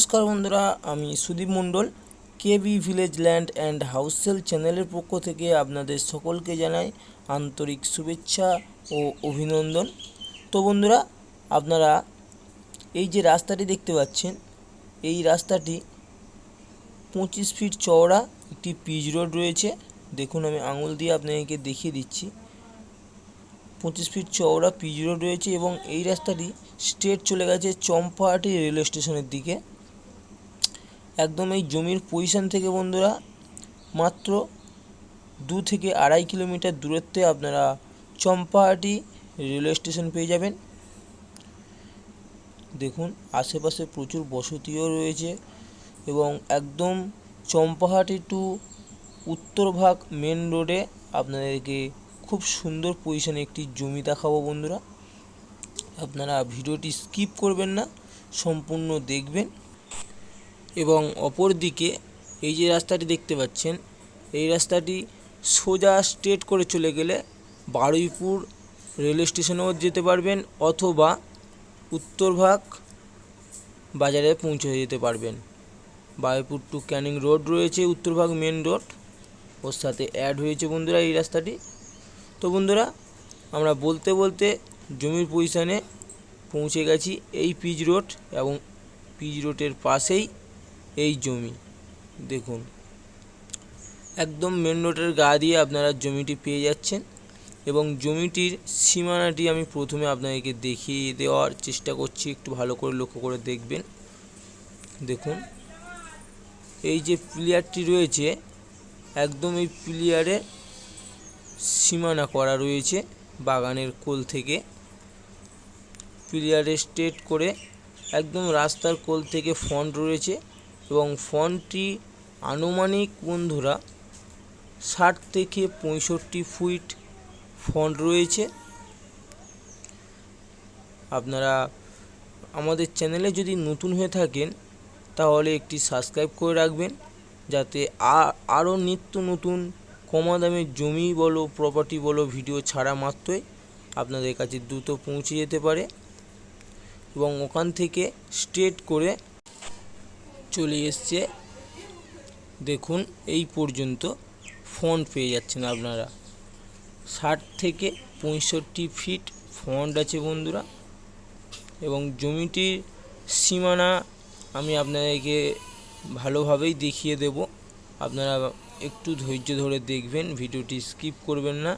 नमस्कार बंधुरा आमी Sudip Mondal KB village land and house sale চ্যানেলের পক্ষ থেকে আপনাদের সকলকে জানাই আন্তরিক শুভেচ্ছা ও অভিনন্দন। তো বন্ধুরা আপনারা এই যে রাস্তাটি দেখতে পাচ্ছেন এই রাস্তাটি 25 ফিট চওড়া একটি পিচ রোড রয়েছে। দেখুন আমি আঙুল দিয়ে আপনাদেরকে দেখিয়ে দিচ্ছি। 25 ফিট চওড়া পিচ রোড রয়েছে এবং এই রাস্তাটি স্ট্রেট চলে গেছে চম্পাহাটি রেলওয়ে স্টেশনের দিকে। একদম এই জমির পজিশন থেকে বন্ধুরা মাত্র 2 থেকে 2.5 কিলোমিটার দূরত্বে আপনারা চম্পাহাটি রেলওয়ে স্টেশন পেয়ে যাবেন। দেখুন আশেপাশে প্রচুর বসতিও রয়েছে এবং একদম চম্পাহাটি টু উত্তরভাগ মেন রোডে আপনাদেরকে খুব সুন্দর পজিশনে একটি জমি দেখাবো বন্ধুরা। আপনারা ভিডিওটি স্কিপ করবেন না, সম্পূর্ণ দেখবেন। এবং অপর দিকে এই যে রাস্তাটি দেখতে পাচ্ছেন এই রাস্তাটি সোজা স্ট্রেট করে চলে গেলে বারুইপুর রেলওয়ে স্টেশনেও যেতে পারবেন অথবা উত্তরভাগ বাজারে পৌঁছে যেতে পারবেন। বারুইপুর টু ক্যানিং রোড রয়েছে, উত্তরভাগ মেন রোড ওর সাথে অ্যাড হয়েছে বন্ধুরা এই রাস্তাটি। তো বন্ধুরা আমরা বলতে বলতে জমির পজিশনে পৌঁছে গেছি। এই পিচ রোড এবং পিচ রোডের পাশেই এই জমি। দেখুন একদম মেন রোডের গা দিয়ে আপনারা জমিটি পেয়ে যাচ্ছেন এবং জমিটির সীমানাটি আমি প্রথমে আপনাদেরকে দেখিয়ে দেওয়ার চেষ্টা করছি, একটু ভালো করে লক্ষ্য করে দেখবেন। দেখুন এই যে প্লেয়ারটি রয়েছে একদম এই প্লেয়ারে সীমানা করা রয়েছে বাগানের কোল থেকে প্লেয়ারে স্ট্রেট করে একদম রাস্তার কোল থেকে ফন্ট রয়েছে এবং ফন্টটি আনুমানিক বন্ধুরা 60 থেকে 65 ফুট ফন্ট রয়েছে। আপনারা আমাদের চ্যানেলে যদি নতুন হয়ে থাকেন তাহলে একটি সাবস্ক্রাইব করে রাখবেন যাতে আরও নিত্য নতুন কম দামে জমি বলো প্রপার্টি বলো ভিডিও ছাড়া মাত্রই আপনাদের কাছে দ্রুত পৌঁছে যেতে পারে। এবং ওখান থেকে স্ট্রেট করে চলে এসছে দেখুন এই পর্যন্ত ফন্ট পেয়ে যাচ্ছেন আপনারা। 60 থেকে 65 ফিট ফন্ট আছে বন্ধুরা এবং জমিটির সীমানা আমি আপনাদেরকে ভালোভাবেই দেখিয়ে দেব। আপনারা একটু ধৈর্য ধরে দেখবেন, ভিডিওটি স্কিপ করবেন না।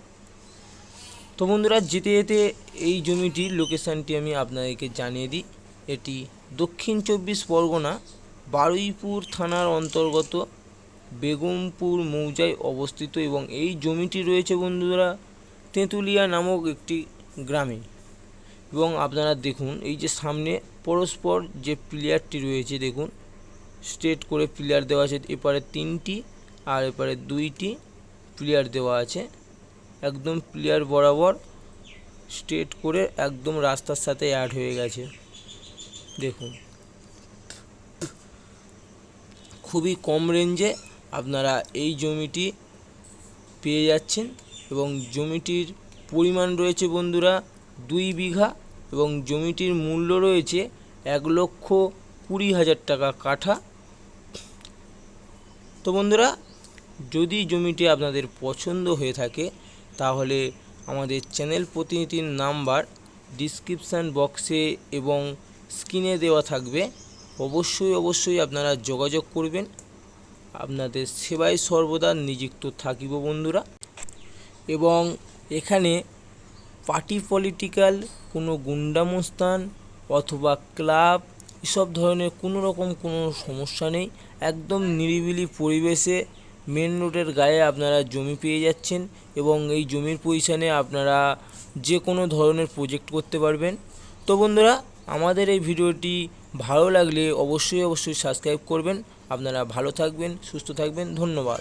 তো বন্ধুরা যেতে যেতে এই জমিটির লোকেশানটি আমি আপনাদেরকে জানিয়ে দিই। এটি দক্ষিণ 24 পরগনা বারুইপুর থানার অন্তর্গত বেগমপুর মৌজায় অবস্থিত এবং এই জমিটি রয়েছে বন্ধুরা তেঁতুলিয়া নামক একটি গ্রামে। এবং আপনারা দেখুন এই যে সামনে পরস্পর যে প্লেয়ারটি রয়েছে দেখুন স্ট্রেট করে প্লেয়ার দেওয়া আছে, এপারে 3টি আর এপারে 2টি প্লেয়ার দেওয়া আছে। একদম প্লেয়ার বরাবর স্ট্রেট করে একদম রাস্তার সাথে অ্যাড হয়ে গেছে। দেখুন খুবই কম রেঞ্জে আপনারা এই জমিটি পেয়ে যাচ্ছেন এবং জমিটির পরিমাণ রয়েছে বন্ধুরা 2 বিঘা এবং জমিটির মূল্য রয়েছে 1,20,000 টাকা কাঠা। তো বন্ধুরা যদি জমিটি আপনাদের পছন্দ হয়ে থাকে তাহলে আমাদের চ্যানেল প্রতিনিধির নাম্বার ডিসক্রিপশান বক্সে এবং স্ক্রিনে দেওয়া থাকবে। অবশ্যই আপনারা যোগাযোগ করবেন, আপনাদের সেবায় সর্বদা নিযুক্ত থাকিব বন্ধুরা। এবং এখানে পার্টি পলিটিক্যাল কোনো গুন্ডামস্তান অথবা ক্লাব এসব ধরনের কোনো রকম কোনো সমস্যা নেই। একদম নিরিবিলি পরিবেশে মেন রোডের গায়ে আপনারা জমি পেয়ে যাচ্ছেন এবং এই জমির পজিশনে আপনারা যে কোনো ধরনের প্রজেক্ট করতে পারবেন। তো বন্ধুরা আমাদের এই ভিডিওটি ভালো লাগলে অবশ্যই সাবস্ক্রাইব করবেন। আপনারা ভালো থাকবেন, সুস্থ থাকবেন, ধন্যবাদ।